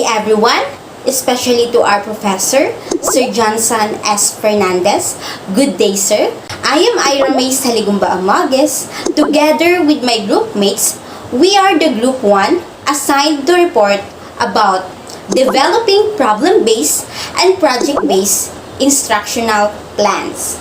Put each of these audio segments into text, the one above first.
everyone, especially to our professor, Sir Johnson S. Fernandez. Good day, sir. I am Ira May Saligumba Amages. Together with my group mates, we are the Group 1 assigned to report about developing problem-based and project-based instructional plans.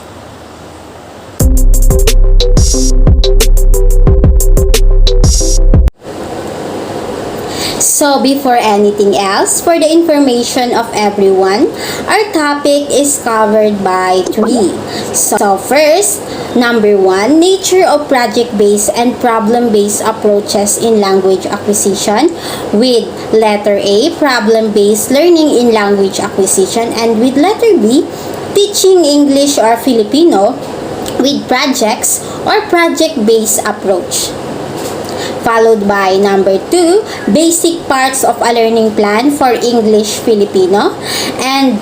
So before anything else, for the information of everyone, our topic is covered by 3. So first, number 1, nature of project-based and problem-based approaches in language acquisition, with letter A, problem-based learning in language acquisition, and with letter B, teaching English or Filipino with projects or project-based approach. Followed by number 2, basic parts of a learning plan for English Filipino. And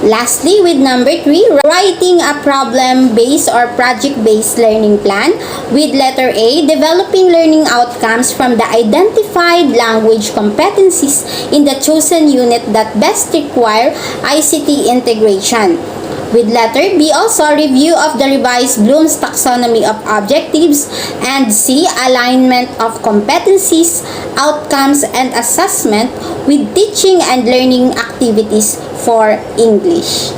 lastly, with number 3, writing a problem-based or project-based learning plan. With letter A, developing learning outcomes from the identified language competencies in the chosen unit that best require ICT integration. With letter B, also review of the revised Bloom's taxonomy of objectives, and C, alignment of competencies, outcomes, and assessment with teaching and learning activities for English.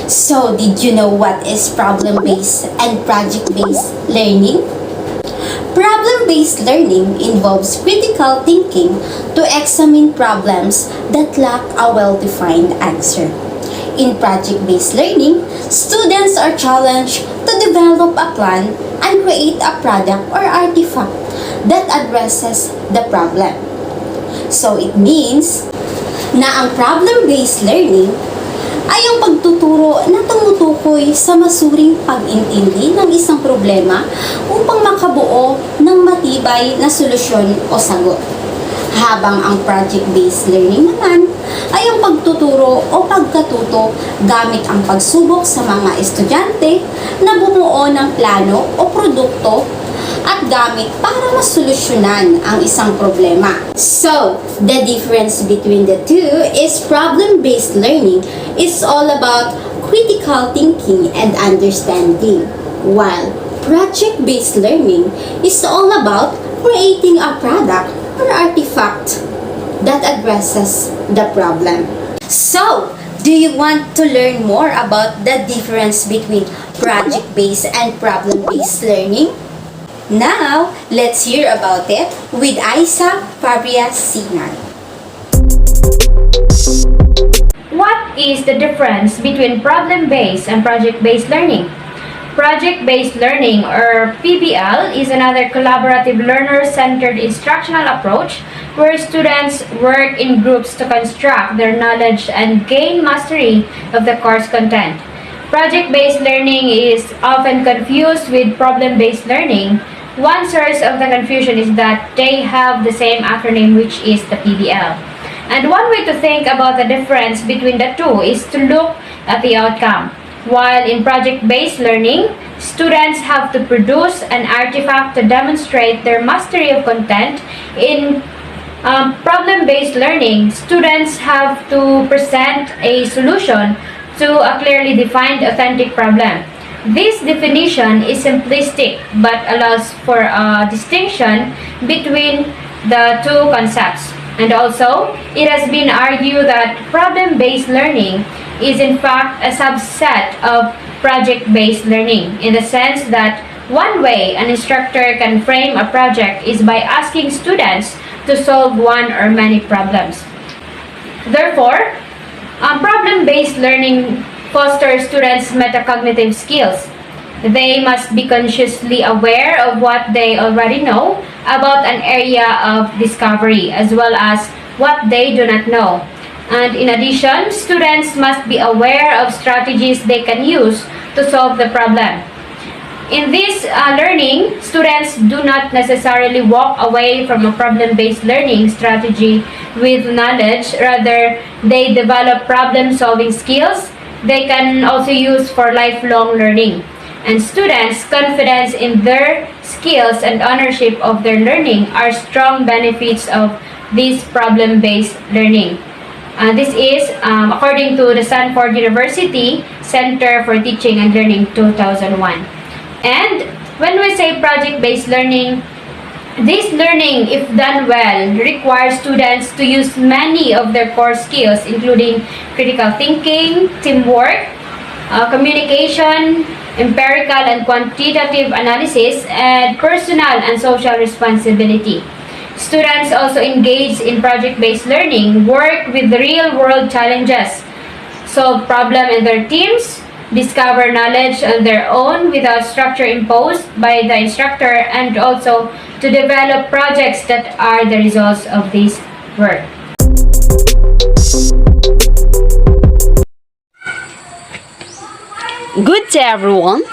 So, did you know what is problem-based and project-based learning? Problem-based learning involves critical thinking to examine problems that lack a well-defined answer. In project-based learning, students are challenged to develop a plan and create a product or artifact that addresses the problem. So it means na ang problem-based learning ay ang pagtuturo na tumutukoy sa masuring pag-intindi ng isang problema upang makabuo ng matibay na solusyon o sagot. Habang ang project-based learning naman ay ang pagtuturo o pagkatuto gamit ang pagsubok sa mga estudyante na bumuo ng plano o produkto at gamit para masolusyonan ang isang problema. So, the difference between the two is problem-based learning is all about critical thinking and understanding, while project-based learning is all about creating a product or artifact that addresses the problem. So, do you want to learn more about the difference between project-based and problem-based learning? Now, let's hear about it with Isa Farias-Sinar. What is the difference between problem-based and project-based learning? Project-based learning, or PBL, is another collaborative learner-centered instructional approach where students work in groups to construct their knowledge and gain mastery of the course content. Project-based learning is often confused with problem-based learning. One source of the confusion is that they have the same acronym, which is the PBL. And one way to think about the difference between the two is to look at the outcome. While in project-based learning, students have to produce an artifact to demonstrate their mastery of content. In problem-based learning, students have to present a solution to a clearly defined authentic problem. This definition is simplistic but allows for a distinction between the two concepts. And also, it has been argued that problem-based learning is in fact a subset of project-based learning, in the sense that one way an instructor can frame a project is by asking students to solve one or many problems. Therefore, problem-based learning fosters students' metacognitive skills. They must be consciously aware of what they already know about an area of discovery, as well as what they do not know. And in addition, students must be aware of strategies they can use to solve the problem. In this learning, students do not necessarily walk away from a problem-based learning strategy with knowledge. Rather, they develop problem-solving skills they can also use for lifelong learning. And students' confidence in their skills and ownership of their learning are strong benefits of this problem-based learning. This is according to the Stanford University Center for Teaching and Learning 2001. And when we say project-based learning, this learning, if done well, requires students to use many of their core skills, including critical thinking, teamwork, communication, empirical and quantitative analysis, and personal and social responsibility. Students also engage in project-based learning, work with real-world challenges, solve problems in their teams, discover knowledge on their own without structure imposed by the instructor, and also to develop projects that are the results of this work. Good day, everyone.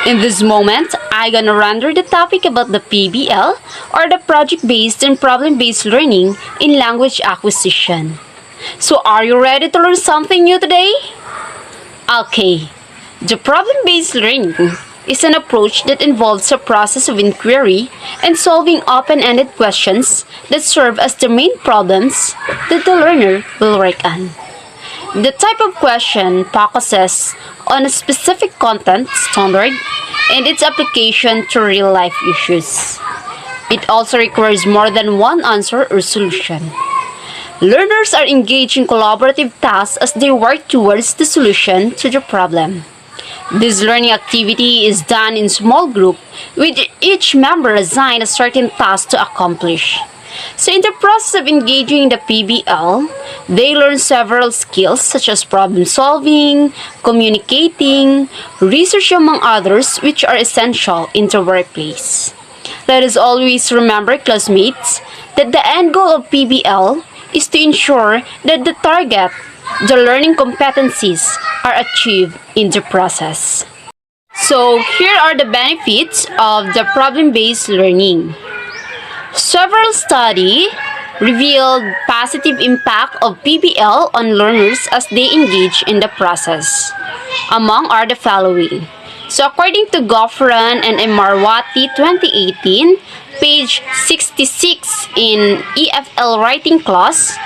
In this moment, I'm gonna render the topic about the PBL, or the project-based and problem-based learning in language acquisition. So are you ready to learn something new today? Okay. The problem-based learning is an approach that involves a process of inquiry and solving open-ended questions that serve as the main problems that the learner will work on. The type of question focuses on a specific content standard and its application to real-life issues. It also requires more than one answer or solution. Learners are engaged in collaborative tasks as they work towards the solution to the problem. This learning activity is done in small groups, with each member assigned a certain task to accomplish. So in the process of engaging in the PBL, they learn several skills such as problem solving, communicating, research, among others, which are essential in the workplace. Let us always remember, classmates, that the end goal of PBL is to ensure that the learning competencies are achieved in the process. So here are the benefits of the problem-based learning. Several studies revealed positive impact of PBL on learners as they engage in the process. Among are the following. So according to Goffran and Marwati 2018, page 66 in EFL writing class,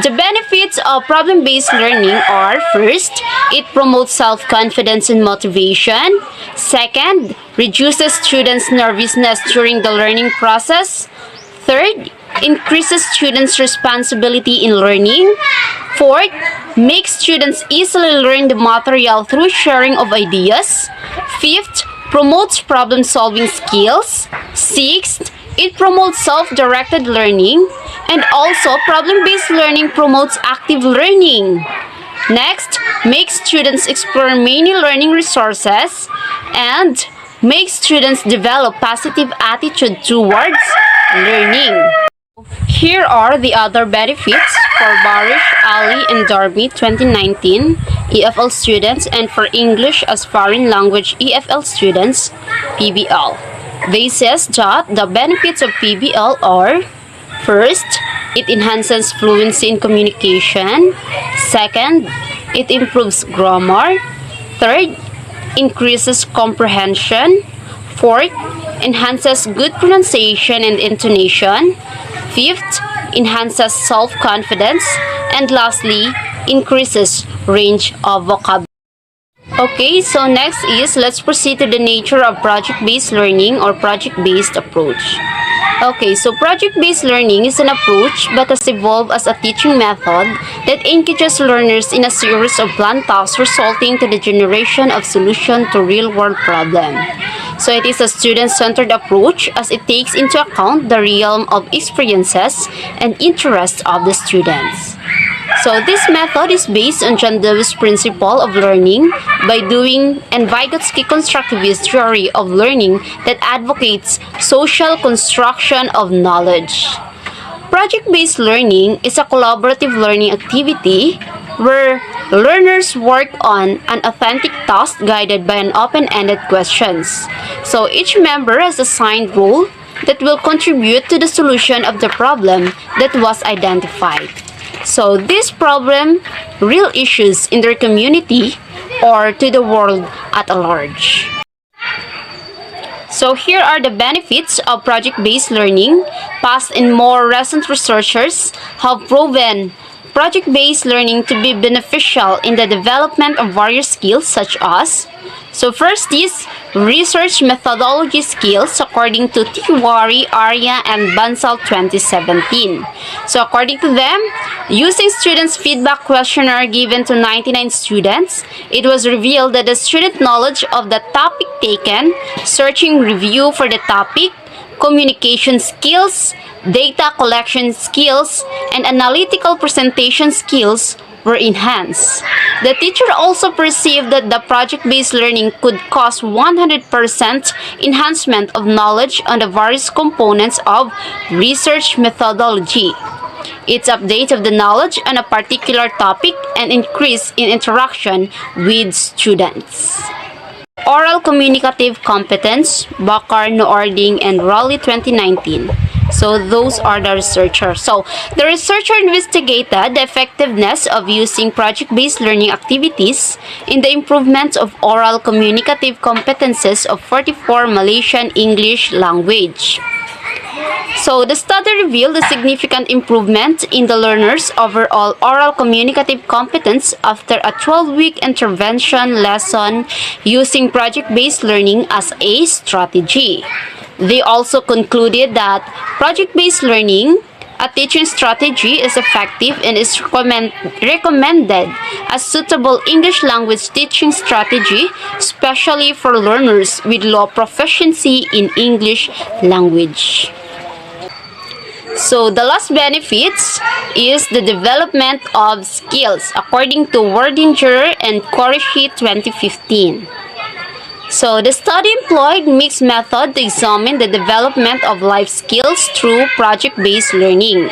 the benefits of problem-based learning are: first, it promotes self-confidence and motivation. Second, reduces students' nervousness during the learning process. Third, increases students' responsibility in learning. Fourth, makes students easily learn the material through sharing of ideas. Fifth, promotes problem-solving skills. Sixth, it promotes self-directed learning. And also, problem-based learning promotes active learning. Next, makes students explore many learning resources and makes students develop positive attitude towards learning. Here are the other benefits for Barish, Ali, and Darby 2019 EFL students, and for English as Foreign Language EFL students PBL. They says that the benefits of PBL are: first, it enhances fluency in communication. Second, it improves grammar. Third, increases comprehension. Fourth, enhances good pronunciation and intonation. Fifth, enhances self-confidence. And lastly, increases range of vocabulary. Okay, so next is, let's proceed to the nature of project-based learning or project-based approach. Okay, so project-based learning is an approach but has evolved as a teaching method that engages learners in a series of planned tasks resulting to the generation of solution to real-world problems. So it is a student-centered approach as it takes into account the realm of experiences and interests of the students. So this method is based on John Dewey's principle of learning by doing and Vygotsky constructivist theory of learning that advocates social construction of knowledge. Project-based learning is a collaborative learning activity where learners work on an authentic task guided by an open-ended questions. So each member has assigned role that will contribute to the solution of the problem that was identified. So this problem, real issues in their community or to the world at large. So here are the benefits of project-based learning. Past and more recent researchers have proven project-based learning to be beneficial in the development of various skills such as, so first is research methodology skills according to Tiwari, Arya, and Bansal 2017. So according to them, using students' feedback questionnaire given to 99 students, it was revealed that the student knowledge of the topic taken, searching review for the topic, communication skills, data collection skills, and analytical presentation skills were enhanced. The teacher also perceived that the project-based learning could cause 100% enhancement of knowledge on the various components of research methodology, its update of the knowledge on a particular topic, and increase in interaction with students. Oral communicative competence, Bakar, Noording, and Raleigh 2019. So those are the researchers. So the researcher investigated the effectiveness of using project-based learning activities in the improvement of oral communicative competences of 44 Malaysian English language. So the study revealed a significant improvement in the learners' overall oral communicative competence after a 12-week intervention lesson using project-based learning as a strategy. They also concluded that project-based learning, a teaching strategy, is effective and is recommended as suitable English language teaching strategy, especially for learners with low proficiency in English language. So the last benefits is the development of skills according to Wordinger and Qureshi 2015. So the study employed mixed method to examine the development of life skills through project-based learning.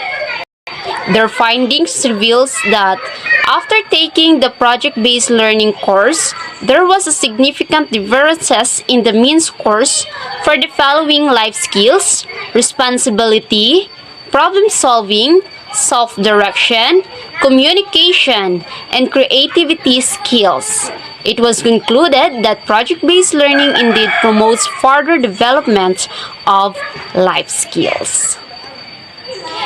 Their findings reveals that after taking the project-based learning course, there was a significant differences in the mean scores for the following life skills: responsibility, problem solving, self-direction, communication, and creativity skills. It was concluded that project-based learning indeed promotes further development of life skills.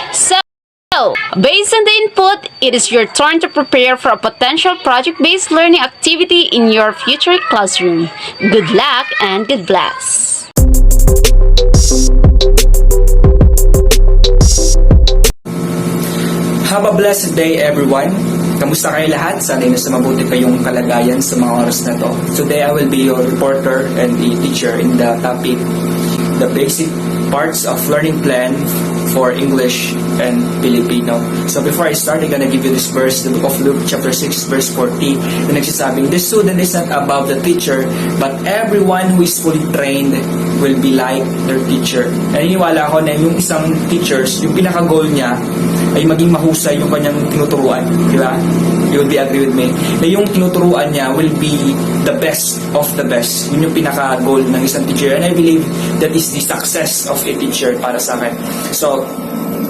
So, based on the input, it is your turn to prepare for a potential project-based learning activity in your future classroom. Good luck and God bless. Have a blessed day, everyone. Kamusta kayo lahat? Sana nasa mabuti kayong kalagayan sa mga oras na to. Today, I will be your reporter and a teacher in the topic, the basic parts of learning plan for English and Filipino. So before I start, I'm gonna give you this verse, the book of Luke chapter 6 verse 40, na nagsasabing, the student is not above the teacher, but everyone who is fully trained will be like their teacher. Naniniwala ako na yung isang teachers, yung pinaka-goal niya ay maging mahusay yung kanyang tinuturuan, di ba? You will be agree with me na yung tinuturuan niya will be the best of the best. Yun yung pinaka-goal ng isang teacher, and I believe that is the success of a teacher para sa akin. So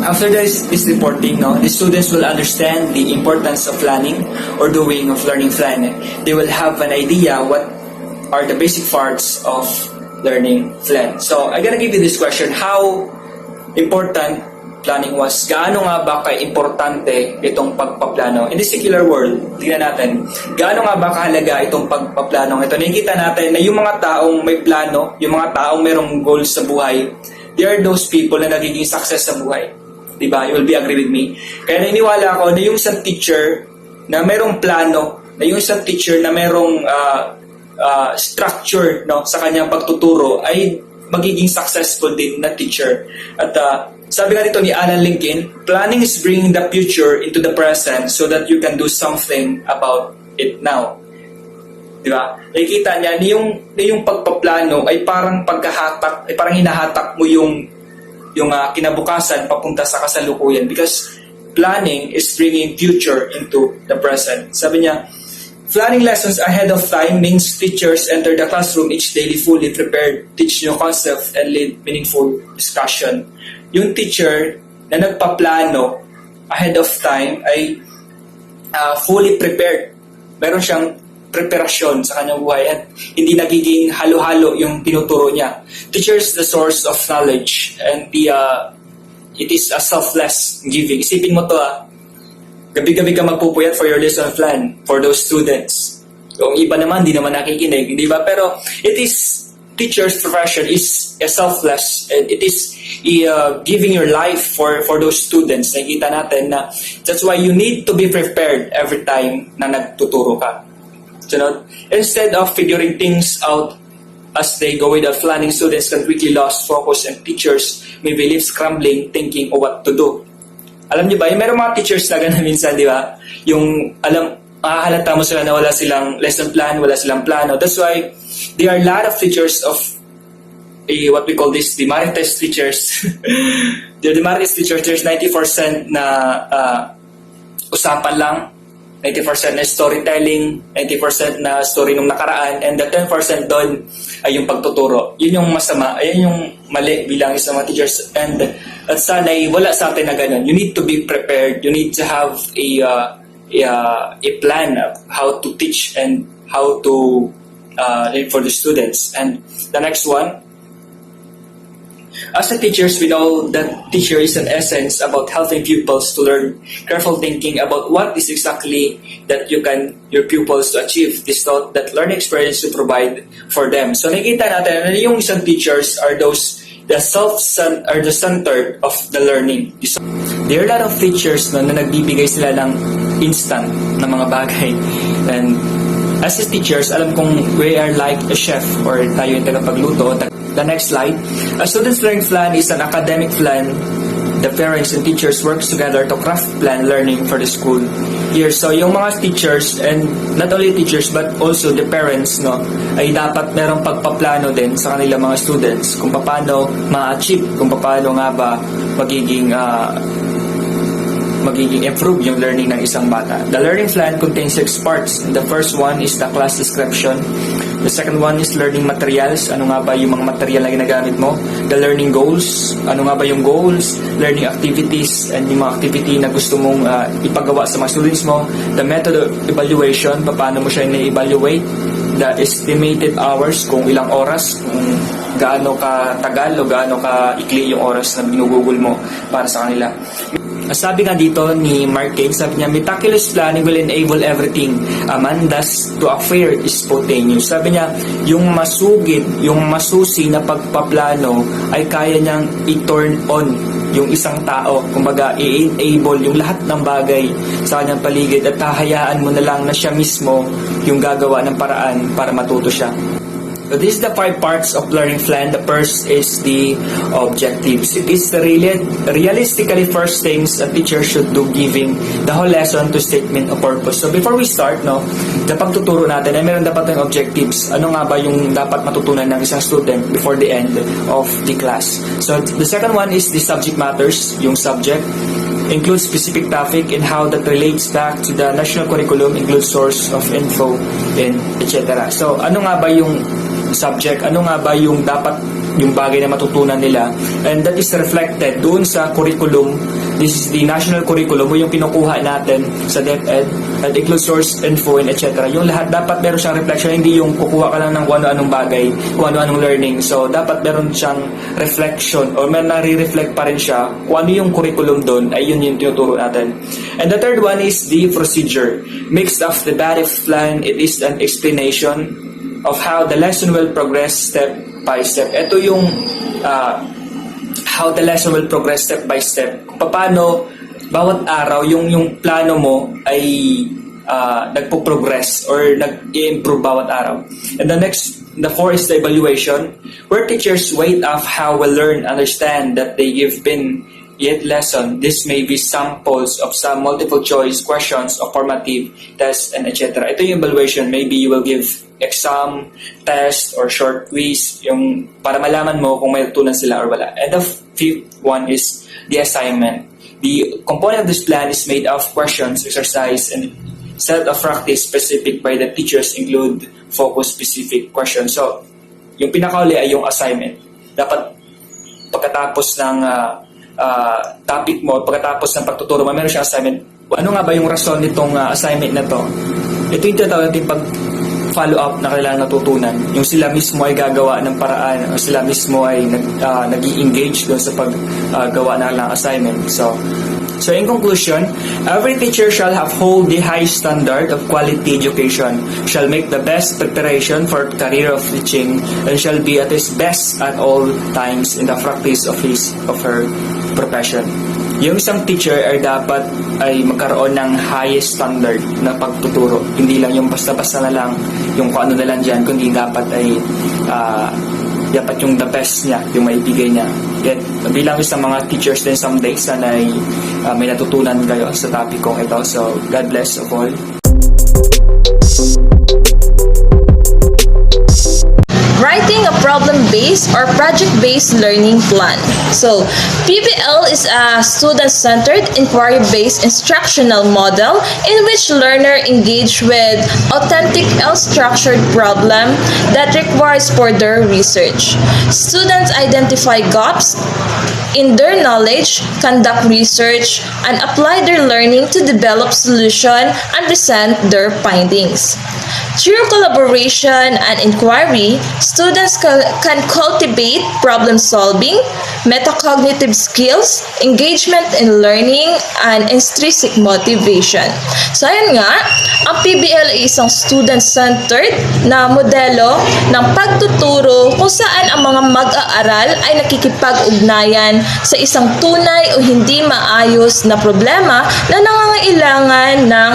after this reporting, the students will understand the importance of planning or doing of learning plan. They will have an idea what are the basic parts of learning plan. So I'm gonna give you this question: how important planning was? Gaano nga ba ka-importante itong pagpaplano? In this secular world, tingnan natin, gaano nga ba kahalaga itong pagpaplano? Ito, nakikita natin na yung mga taong may plano, yung mga taong mayroong goals sa buhay, they are those people na nagiging success sa buhay. Diba? You will be agree with me. Kaya naniniwala ako na yung isang teacher na mayroong plano, na yung isang teacher na mayroong structure sa kanyang pagtuturo ay magiging successful din na teacher. At sabi nga dito ni Alan Lincoln, planning is bringing the future into the present so that you can do something about it now. Diba? Nakikita niya na yung pagpaplano ay parang pagkahatak, ay parang hinahatak mo yung kinabukasan papunta sa kasalukuyan, because planning is bringing future into the present. Sabi niya, planning lessons ahead of time means teachers enter the classroom each daily fully prepared, teach new concepts, and lead meaningful discussion. Yung teacher na nagpaplano ahead of time ay fully prepared. Meron siyang preparasyon sa kanyang buhay at hindi nagiging halo-halo yung tinuturo niya. Teacher is the source of knowledge and it is a selfless giving. Isipin mo to, Gabi-gabi ka magpupuyat for your lesson plan for those students. Yung iba naman, di naman nakikinig, di ba? Pero it is, teacher's profession is a selfless, and it is giving your life for those students. Nakikita natin na that's why you need to be prepared every time na nagtuturo ka. So, instead of figuring things out as they go without planning, students can quickly lose focus and teachers may be left scrambling thinking of what to do. Alam niyo ba, yung meron mga teachers na ganun minsan, di ba? Yung makahalata mo sila na wala silang lesson plan, wala silang plano. That's why there are a lot of teachers of what we call this, the Marites teachers. The Marites teachers, there's 90% na usapan lang, 90% na storytelling, 90% na story nung nakaraan, and the 10% doon ay yung pagtuturo. Yun yung masama, ayun yung mali bilang isang mga teachers. And at sana'y wala sa atin na ganun. You need to be prepared. You need to have a plan of how to teach and how to for the students. And the next one, as a teachers, we know that teacher is an essence about helping pupils to learn, careful thinking about what is exactly that your pupils to achieve. This thought that learning experience to provide for them. So nakikita natin na yung isang teachers are those the centered of the learning. There are a lot of teachers na nagbibigay sila ng instant na mga bagay. And as a teachers, alam kong we are like a chef or tayo yung tagapagluto. The next slide. A student's learning plan is an academic plan. The parents and teachers work together to craft plan learning for the school year. So yung mga teachers, and not only teachers but also the parents, no, ay dapat merong pagpaplano din sa kanilang mga students kung paano ma-achieve, kung paano nga ba magiging improve yung learning ng isang bata. The learning plan contains 6 parts. The first one is the class description. The second one is learning materials. Ano nga ba yung mga material na ginagamit mo? The learning goals. Ano nga ba yung goals? Learning activities and yung mga activity na gusto mong ipagawa sa mga students mo. The method of evaluation. Paano mo siya na-evaluate? The estimated hours. Kung ilang oras. Kung gaano ka tagal o gaano ka ikli yung oras na binugugol mo para sa kanila. Sabi nga dito ni Mark Kane, sabi niya, meticulous planning will enable everything Amanda's to appear spontaneous. Sabi niya, yung masugid, yung masusi na pagpaplano ay kaya niyang i-turn on yung isang tao. Kumbaga, i-enable yung lahat ng bagay sa kanyang paligid at hahayaan mo na lang na siya mismo yung gagawa ng paraan para matuto siya. So this is the 5 parts of learning plan. The first is the objectives. It is the realistically first things a teacher should do, giving the whole lesson to statement of purpose. So before we start, no, the pagtuturo natin ay meron dapat ng objectives. Ano nga ba yung dapat matutunan ng isang student before the end of the class? So the second one is the subject matters, yung subject. Includes specific topic and how that relates back to the national curriculum, includes source of info, and etc. So ano nga ba yung subject, ano nga ba yung dapat yung bagay na matutunan nila, and that is reflected doon sa curriculum. This is the national curriculum o yung kinukuha natin sa DepEd, and includes source info and etc. Yung lahat dapat meron siyang reflection, hindi yung kukuha ka lang ng kung ano-anong bagay, kung ano-anong learning. So dapat meron siyang reflection or may nare-reflect pa rin siya kung ano yung curriculum doon, ay yun yung tinuturo natin. And the third one is the procedure. Mixed of the body plan, it is an explanation of how the lesson will progress step by step. Ito yung how the lesson will progress step by step. Paano bawat araw yung plano mo ay nagpo-progress or nag-improve bawat araw. And the fourth is the evaluation, where teachers weigh off how we learn, understand that they give been yet lesson. This may be samples of some multiple choice questions or formative tests and etc. Ito yung evaluation. Maybe you will give exam, test, or short quiz yung para malaman mo kung may tutunan sila or wala. And the fifth one is the assignment. The component of this plan is made of questions, exercise, and set of practice specific by the teachers, include focus specific questions. So, yung pinakauli ay yung assignment. Dapat pagkatapos ng topic mo, pagkatapos ng pagtuturo mo, meron siyang assignment. Ano nga ba yung rason nitong assignment na to? Ito yung tinatawag natin follow-up na kailangan natutunan. Yung sila mismo ay gagawa ng paraan, o sila mismo ay nag-i-engage doon sa paggawa ng assignment. So, So in conclusion, every teacher shall uphold the high standard of quality education, shall make the best preparation for career of teaching, and shall be at his best at all times in the practice of her profession. Yung isang teacher ay dapat ay magkaroon ng highest standard na pagtuturo. Hindi lang yung basta-basta na lang, yung kung ano na lang dyan, kundi dapat ay dapat yung the best niya, yung maibigay niya. Yet, bilang isang mga teachers din someday, sana ay may natutunan kayo sa topic kong ito. So, God bless of all. Writing a problem-based or project-based learning plan. So, PBL is a student-centered, inquiry-based instructional model in which learner engage with authentic, well-structured problem that requires further research. Students identify gaps in their knowledge, conduct research, and apply their learning to develop solution and present their findings. Through collaboration and inquiry, students can cultivate problem-solving, metacognitive skills, engagement in learning, and intrinsic motivation. So, ayun nga, ang PBL ay isang student-centered na modelo ng pagtuturo kung saan ang mga mag-aaral ay nakikipag-ugnayan sa isang tunay o hindi maayos na problema na nangangailangan ng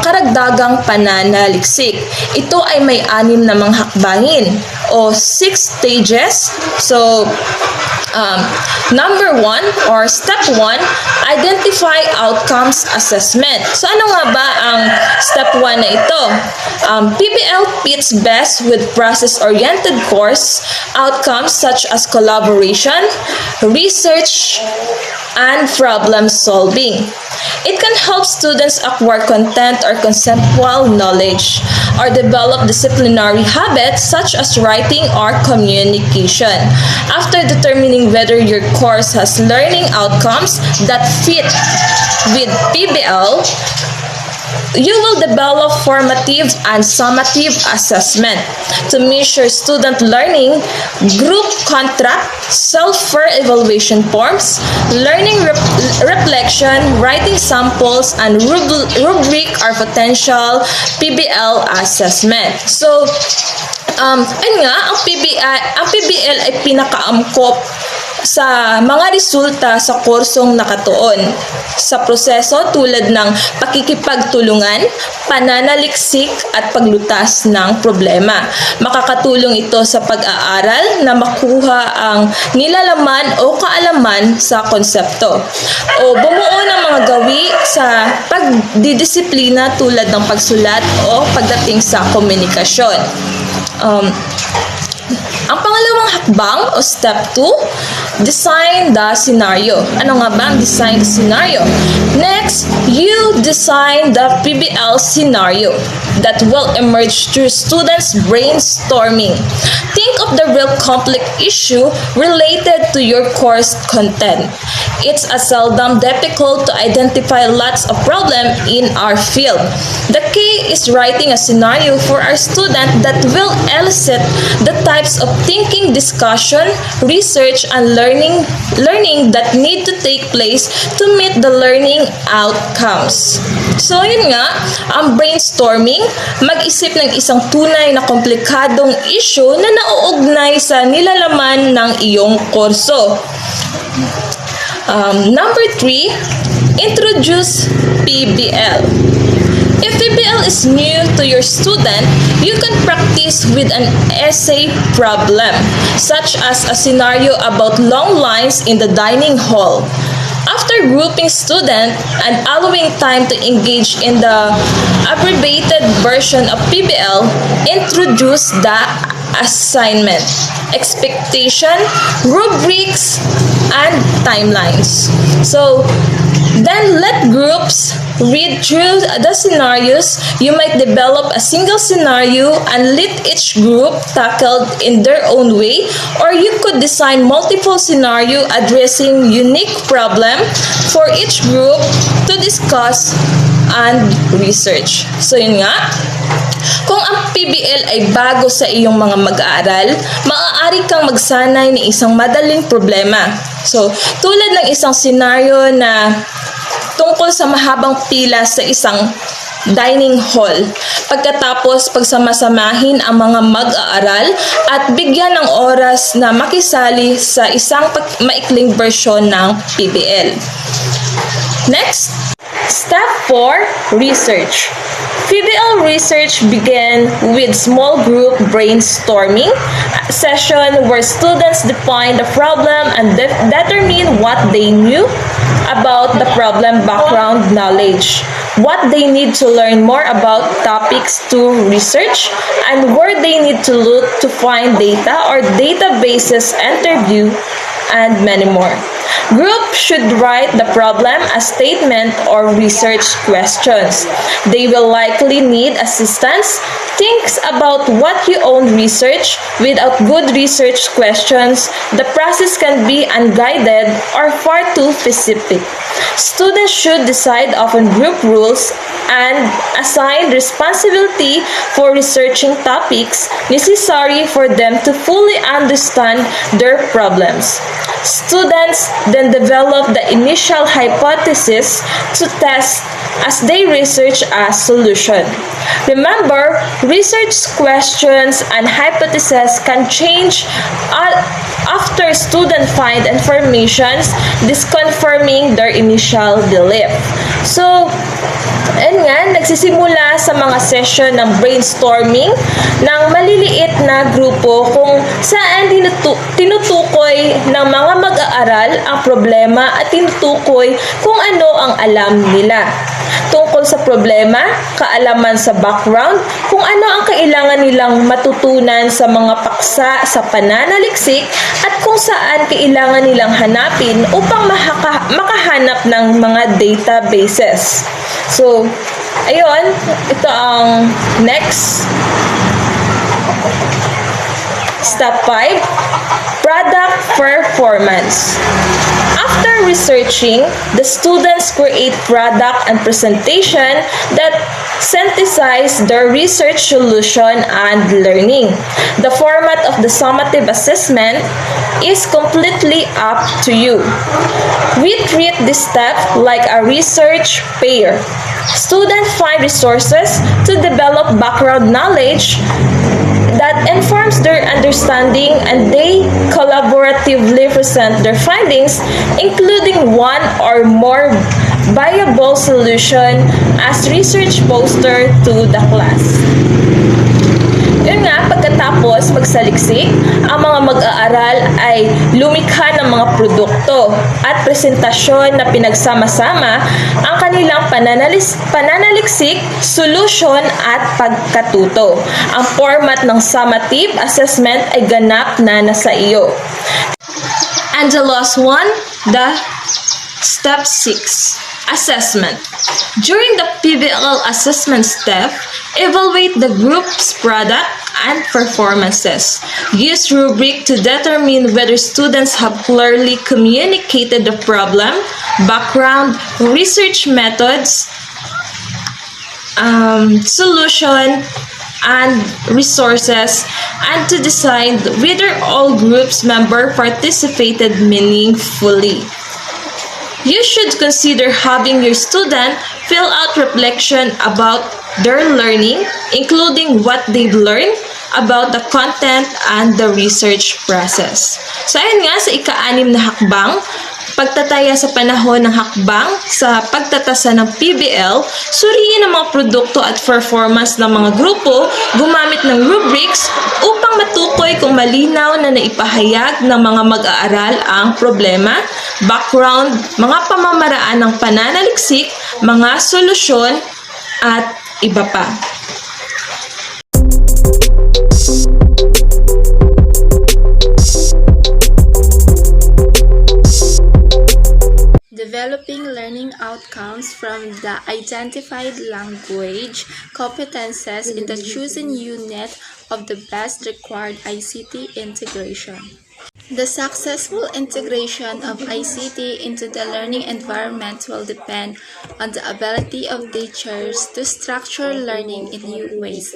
karagdagang pananaliksik. Ito ay may 6 na mga hakbangin o 6 stages. So, number 1 or step 1, identify outcomes assessment. So, ano nga ba ang step 1 na ito? PBL fits best with process-oriented course outcomes such as collaboration, research, and problem solving. It can help students acquire content or conceptual knowledge or develop disciplinary habits such as writing or communication. After determining whether your course has learning outcomes that fit with PBL, you will develop formative and summative assessment to measure student learning, group contract, self-evaluation forms, learning reflection, writing samples, and rubric or potential PBL assessment. So, ayun nga, ang PBL ay pinakaangkop sa mga resulta sa kursong nakatuon sa proseso tulad ng pakikipagtulungan, pananaliksik at paglutas ng problema. Makakatulong ito sa pag-aaral na makuha ang nilalaman o kaalaman sa konsepto o bumuo ng mga gawi sa pagdidisiplina tulad ng pagsulat o pagdating sa komunikasyon. Ang pangalawang hakbang o step 2, design the scenario. Ano nga ba ang design the scenario? Next, you design the PBL scenario that will emerge through students' brainstorming. Think of the real conflict issue related to your course content. It's seldom difficult to identify lots of problems in our field. The key is writing a scenario for our student that will elicit the types of thinking, discussion, research, and learning that need to take place to meet the learning outcomes. So, yun nga, ang brainstorming, mag-isip ng isang tunay na komplikadong issue na nauugnay sa nilalaman ng iyong kurso. Number 3, introduce PBL. If PBL is new to your student, you can practice with an essay problem, such as a scenario about long lines in the dining hall. After grouping student and allowing time to engage in the abbreviated version of PBL, introduce the assignment, expectation, rubrics, and timelines. So, then let groups read through the scenarios. You might develop a single scenario and let each group tackle in their own way, or you could design multiple scenarios addressing unique problem for each group to discuss and research. So yun nga, kung ang PBL ay bago sa iyong mga mag-aaral, maaari kang magsanay ng isang madaling problema. So, tulad ng isang scenario na tungkol sa mahabang pila sa isang dining hall. Pagkatapos pagsamasamahin ang mga mag-aaral at bigyan ng oras na makisali sa isang maikling bersyon ng PBL. Next, Step 4, Research. PBL research began with small group brainstorming session where students define the problem and determine what they knew about the problem, background knowledge, what they need to learn more about topics to research, and where they need to look to find data or databases, interview, and many more. Group should write the problem, a statement, or research questions. They will likely need assistance. Think about what you own research. Without good research questions, the process can be unguided or far too specific. Students should decide upon group rules and assign responsibility for researching topics necessary for them to fully understand their problems. Students then develop the initial hypothesis to test as they research a solution. Remember, research questions and hypotheses can change after students find information disconfirming their initial belief. So, ayun nga, nagsisimula sa mga session ng brainstorming ng maliliit na grupo kung saan tinutukoy ng mga mag-aaral ang problema at tinutukoy kung ano ang alam nila. Tungkol sa problema, kaalaman sa background, kung ano ang kailangan nilang matutunan sa mga paksa sa pananaliksik at kung saan kailangan nilang hanapin upang makahanap ng mga databases. So, ayun, ito ang next. Step 5, product performance. After researching, the students create product and presentation that synthesize their research solution and learning. The format of the summative assessment is completely up to you. We treat this step like a research pair. Students find resources to develop background knowledge that informs their understanding, and they collaboratively present their findings, including one or more viable solution as research poster to the class. Yun nga, pagkatapos magsaliksik, ang mga mag-aaral ay lumikha ng mga produkto at presentasyon na pinagsama-sama ang kanilang pananaliksik, solution at pagkatuto. Ang format ng summative assessment ay ganap na nasa iyo. And the last one, the Step 6, Assessment. During the PBL assessment step, evaluate the group's product and performances. Use rubric to determine whether students have clearly communicated the problem, background, research methods, solution, and resources, and to decide whether all groups members participated meaningfully. You should consider having your student fill out reflection about their learning, including what they've learned about the content and the research process. So ayun nga, sa ika-6 na hakbang, pagtataya sa panahon ng hakbang sa pagtatasa ng PBL, suriin ang mga produkto at performance ng mga grupo, gumamit ng rubrics upang matukoy kung malinaw na naipahayag ng mga mag-aaral ang problema, background, mga pamamaraan ng pananaliksik, mga solusyon, at iba pa. Developing learning outcomes from the identified language competences in the chosen unit of the best required ICT integration. The successful integration of ICT into the learning environment will depend on the ability of teachers to structure learning in new ways,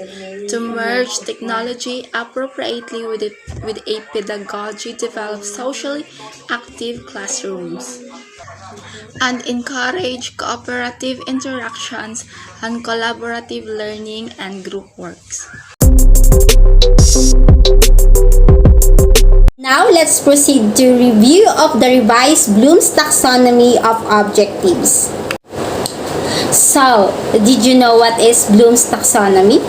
to merge technology appropriately with a pedagogy develop socially active classrooms. and encourage cooperative interactions and collaborative learning and group works. Now, let's proceed to review of the revised Bloom's taxonomy of objectives. So, did you know what is Bloom's taxonomy?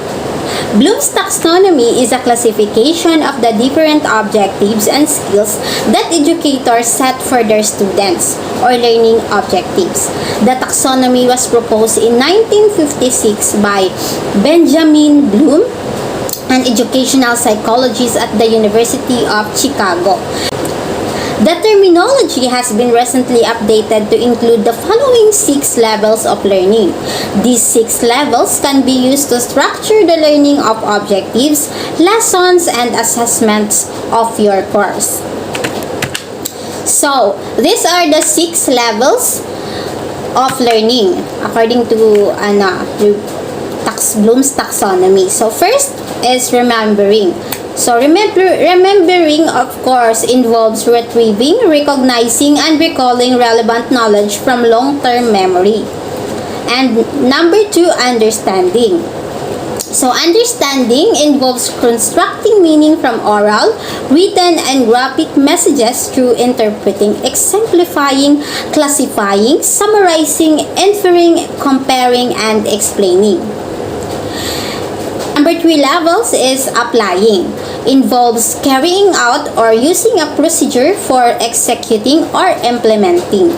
Bloom's taxonomy is a classification of the different objectives and skills that educators set for their students or learning objectives. The taxonomy was proposed in 1956 by Benjamin Bloom, an educational psychologist at the University of Chicago. The terminology has been recently updated to include the following 6 levels of learning. These 6 levels can be used to structure the learning of objectives, lessons, and assessments of your course. So, these are the 6 levels of learning according to Bloom's taxonomy. So, first is remembering. So, remembering, of course, involves retrieving, recognizing, and recalling relevant knowledge from long-term memory. And number 2, understanding. So, understanding involves constructing meaning from oral, written, and graphic messages through interpreting, exemplifying, classifying, summarizing, inferring, comparing, and explaining. Number 3 levels is applying. Involves carrying out or using a procedure for executing or implementing.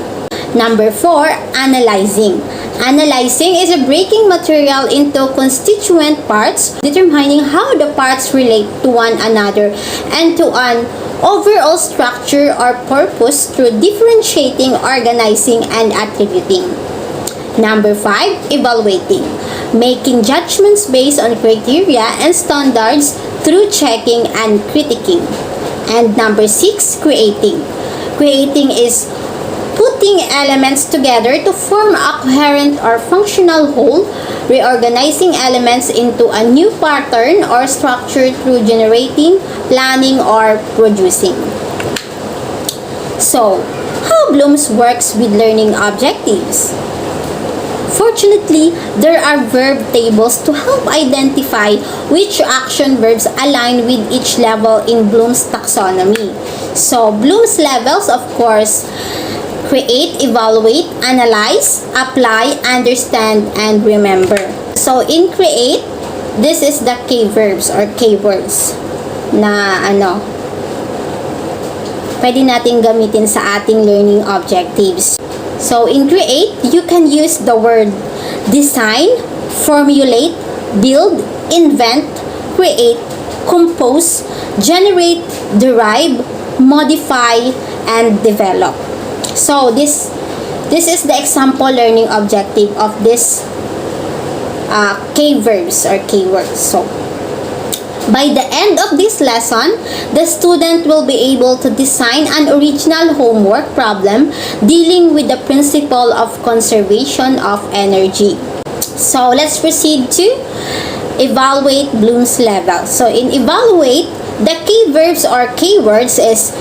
Number 4, analyzing. Analyzing is breaking material into constituent parts, determining how the parts relate to one another and to an overall structure or purpose through differentiating, organizing, and attributing. Number 5, evaluating. Making judgments based on criteria and standards through checking and critiquing. And number 6, creating. Creating is putting elements together to form a coherent or functional whole, reorganizing elements into a new pattern or structure through generating, planning, or producing. So, how Bloom's works with learning objectives? Fortunately, there are verb tables to help identify which action verbs align with each level in Bloom's taxonomy. So, Bloom's levels, of course, create, evaluate, analyze, apply, understand, and remember. So, in create, this is the key verbs or keywords na pwede natin gamitin sa ating learning objectives. So, in create, you can use the word design, formulate, build, invent, create, compose, generate, derive, modify, and develop. So, this is the example learning objective of this key verbs or keywords. So, by the end of this lesson, the student will be able to design an original homework problem dealing with the principle of conservation of energy. So, let's proceed to evaluate Bloom's level. So, in evaluate, the key verbs or keywords is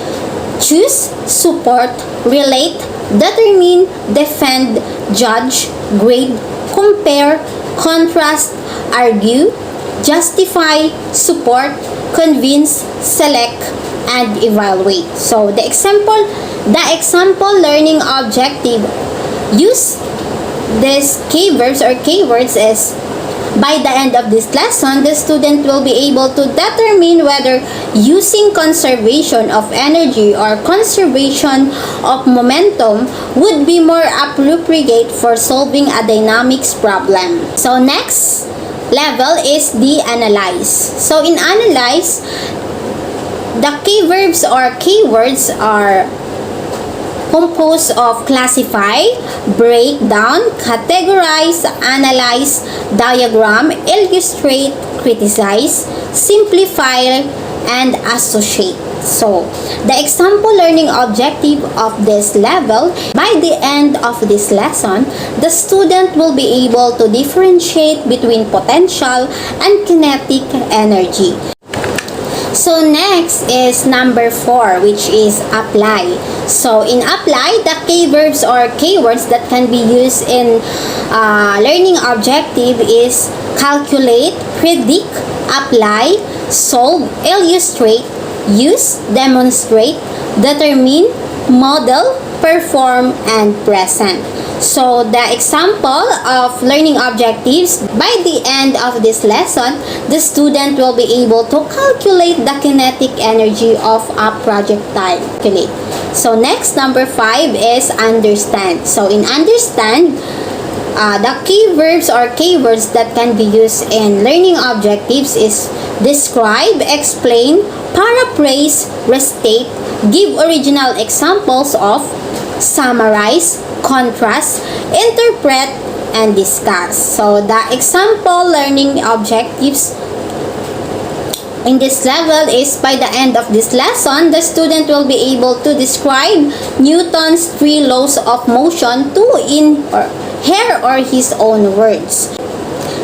choose, support, relate, determine, defend, judge, grade, compare, contrast, argue, justify, support, convince, select, and evaluate. So, the example learning objective use these key verbs or keywords is by the end of this lesson, the student will be able to determine whether using conservation of energy or conservation of momentum would be more appropriate for solving a dynamics problem. So, next level is the analyze. So, in analyze, the key verbs or keywords are composed of classify, break down, categorize, analyze, diagram, illustrate, criticize, simplify, and associate. So, the example learning objective of this level, by the end of this lesson, the student will be able to differentiate between potential and kinetic energy. So next is number 4, which is apply. So in apply, the key verbs or keywords that can be used in learning objective is calculate, predict, apply, solve, illustrate, use, demonstrate, determine, model, perform, and present. So the example of learning objectives, by the end of this lesson, the student will be able to calculate the kinetic energy of a projectile. So next, number 5 is understand. So in understand, the key verbs or keywords that can be used in learning objectives is describe, explain, paraphrase, restate, give original examples of, summarize, contrast, interpret, and discuss. So the example learning objectives in this level is by the end of this lesson, the student will be able to describe Newton's 3 laws of motion in her or his own words.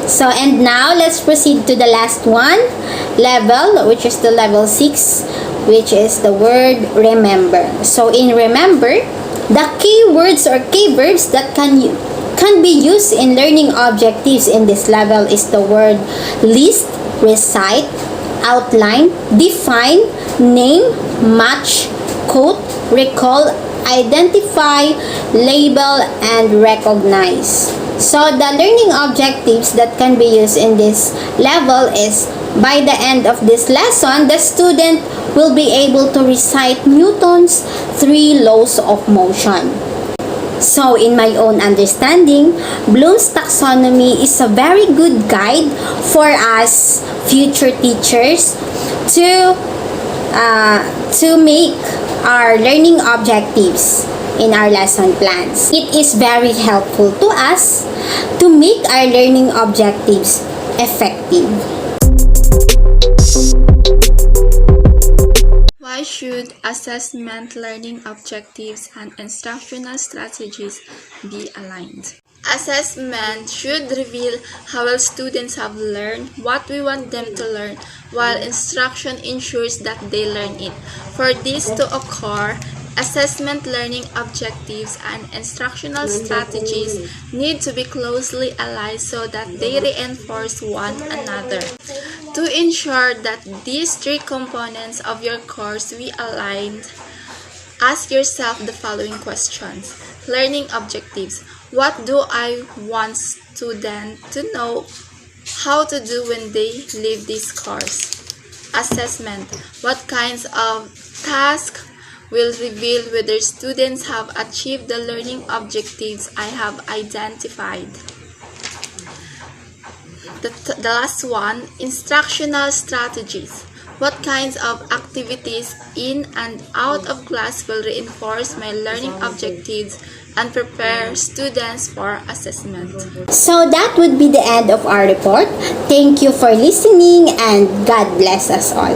So and now let's proceed to the last level, which is the level 6, which is the word remember. So in remember, the key words or key verbs that can be used in learning objectives in this level is the word list, recite, outline, define, name, match, quote, recall, identify, label, and recognize. So the learning objectives that can be used in this level is by the end of this lesson, the student will be able to recite Newton's 3 laws of motion. So in my own understanding, Bloom's taxonomy is a very good guide for us future teachers to make our learning objectives in our lesson plans. It is very helpful to us to make our learning objectives effective. Why should assessment, learning objectives, and instructional strategies be aligned? Assessment should reveal how well students have learned what we want them to learn, while instruction ensures that they learn it. For this to occur, assessment, learning objectives, and instructional strategies need to be closely aligned so that they reinforce one another. To ensure that these 3 components of your course be aligned, ask yourself the following questions. Learning objectives. What do I want students to know how to do when they leave this course? Assessment. What kinds of tasks will reveal whether students have achieved the learning objectives I have identified? The last one, instructional strategies. What kinds of activities in and out of class will reinforce my learning objectives and prepare students for assessment? So that would be the end of our report. Thank you for listening and God bless us all.